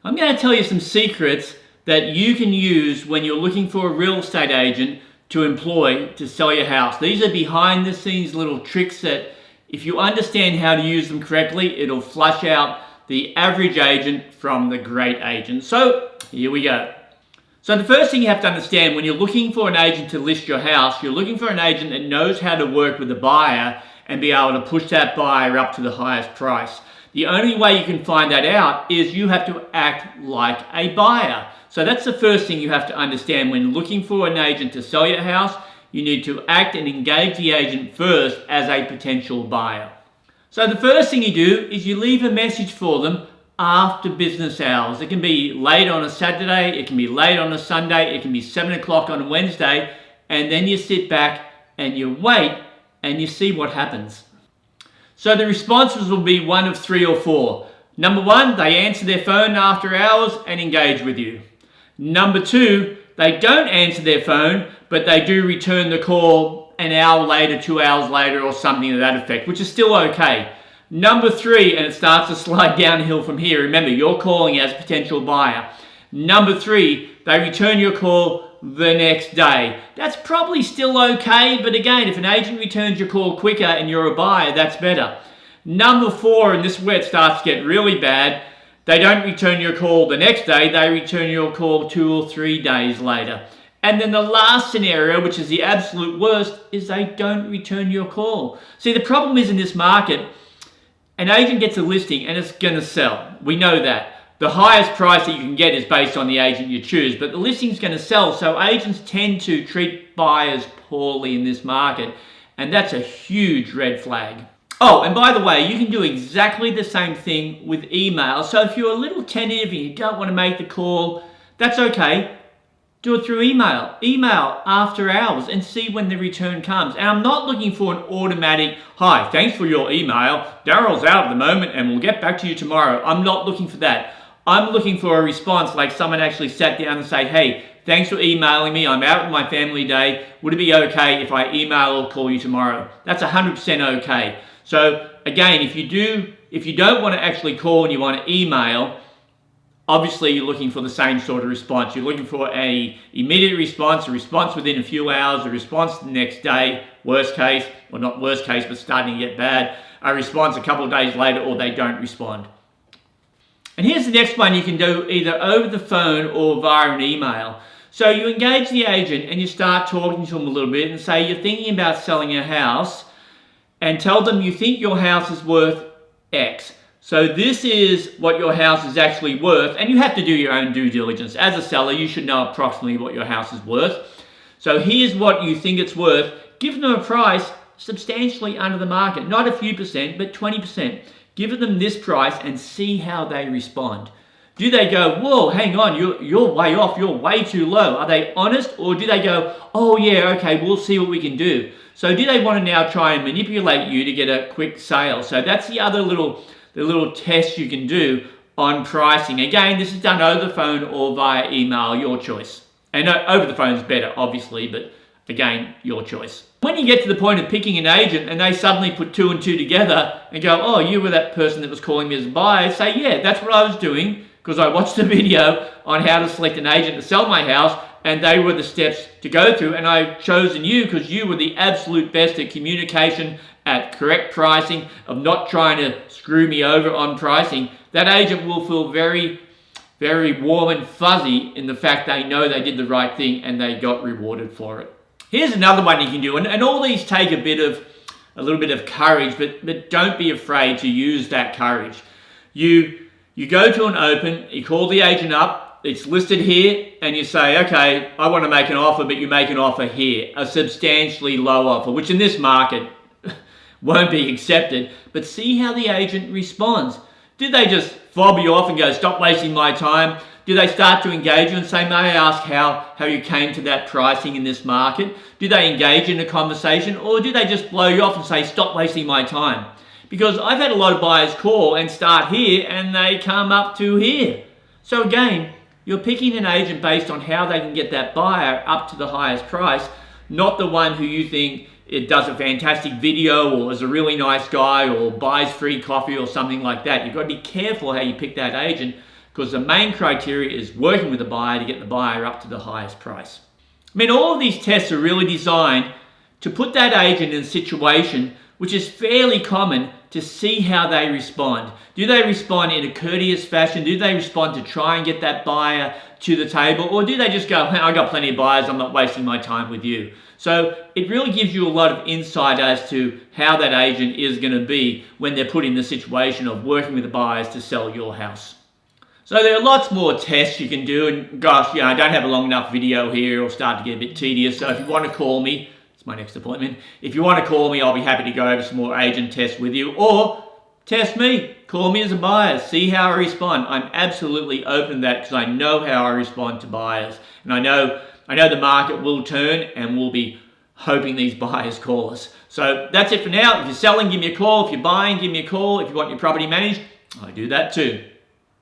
I'm going to tell you some secrets that you can use when you're looking for a real estate agent to employ to sell your house. These are behind the scenes little tricks that if you understand how to use them correctly, it'll flush out the average agent from the great agent. So here we go. So the first thing you have to understand when you're looking for an agent to list your house, you're looking for an agent that knows how to work with the buyer and be able to push that buyer up to the highest price. The only way you can find that out is you have to act like a buyer. So that's the first thing you have to understand when looking for an agent to sell your house. You need to act and engage the agent first as a potential buyer. So the first thing you do is you leave a message for them after business hours. It can be late on a Saturday, it can be late on a Sunday, it can be 7 o'clock on a Wednesday, and then you sit back and you wait and you see what happens. So the responses will be one of 3 or 4. Number 1, they answer their phone after hours and engage with you. Number 2, they don't answer their phone, but they do return the call an hour later, 2 hours later, or something to that effect, which is still okay. Number 3, and it starts to slide downhill from here. Remember, you're calling as a potential buyer. Number 3, they return your call the next day. That's probably still okay, but again, if an agent returns your call quicker and you're a buyer, that's better. Number 4, and this is where it starts to get really bad, they don't return your call the next day, they return your call 2 or 3 days later. And then the last scenario, which is the absolute worst, is they don't return your call. See, the problem is in this market, an agent gets a listing and it's going to sell. We know that. The highest price that you can get is based on the agent you choose, but the listing's going to sell, so agents tend to treat buyers poorly in this market, and that's a huge red flag. Oh, and by the way, you can do exactly the same thing with email. So if you're a little tentative and you don't want to make the call, that's okay. Do it through email. Email after hours and see when the return comes. And I'm not looking for an automatic, "Hi, thanks for your email. Daryl's out at the moment and we'll get back to you tomorrow." I'm not looking for that. I'm looking for a response like someone actually sat down and say, "Hey, thanks for emailing me. I'm out with my family day. Would it be okay if I email or call you tomorrow?" That's 100% okay. So again, if you don't want to actually call and you want to email, obviously you're looking for the same sort of response. You're looking for an immediate response, a response within a few hours, a response the next day, worst case, or not worst case, but starting to get bad, a response a couple of days later, or they don't respond. And here's the next one you can do either over the phone or via an email. So you engage the agent and you start talking to them a little bit and say you're thinking about selling a house, and tell them you think your house is worth X. So this is what your house is actually worth, and you have to do your own due diligence. As a seller, you should know approximately what your house is worth. So here's what you think it's worth. Give them a price substantially under the market, not a few percent, but 20%. Give them this price and see how they respond. Do they go, "Whoa, hang on, you're way off, you're way too low"? Are they honest, or do they go, "Oh yeah, okay, we'll see what we can do"? So do they want to now try and manipulate you to get a quick sale? So that's the other little test you can do on pricing. Again, this is done over the phone or via email, your choice. And over the phone is better, obviously, but again, your choice. When you get to the point of picking an agent and they suddenly put 2 and 2 together and go, "Oh, you were that person that was calling me as a buyer," say, "Yeah, that's what I was doing because I watched a video on how to select an agent to sell my house, and they were the steps to go through, and I've chosen you because you were the absolute best at communication, at correct pricing, of not trying to screw me over on pricing." That agent will feel very, very warm and fuzzy in the fact they know they did the right thing and they got rewarded for it. Here's another one you can do, and all these take a little bit of courage, but don't be afraid to use that courage. You go to an open, you call the agent up, it's listed here, and you say, "Okay, I want to make an offer," but you make an offer here, a substantially low offer, which in this market won't be accepted, but see how the agent responds. Do they just fob you off and go, "Stop wasting my time"? Do they start to engage you and say, "May I ask how you came to that pricing in this market"? Do they engage in a conversation, or do they just blow you off and say, "Stop wasting my time"? Because I've had a lot of buyers call and start here and they come up to here. So again, you're picking an agent based on how they can get that buyer up to the highest price, not the one who you think it does a fantastic video or is a really nice guy or buys free coffee or something like that. You've got to be careful how you pick that agent, because the main criteria is working with the buyer to get the buyer up to the highest price. I mean, all of these tests are really designed to put that agent in a situation which is fairly common, to see how they respond. Do they respond in a courteous fashion? Do they respond to try and get that buyer to the table? Or do they just go, I got plenty of buyers, I'm not wasting my time with you? So it really gives you a lot of insight as to how that agent is going to be when they're put in the situation of working with the buyers to sell your house. So there are lots more tests you can do, and gosh, I don't have a long enough video here, it'll start to get a bit tedious. So if you want to call me, my next appointment. If you want to call me, I'll be happy to go over some more agent tests with you, or test me. Call me as a buyer. See how I respond. I'm absolutely open to that because I know how I respond to buyers. And I know the market will turn and we'll be hoping these buyers call us. So that's it for now. If you're selling, give me a call. If you're buying, give me a call. If you want your property managed, I do that too.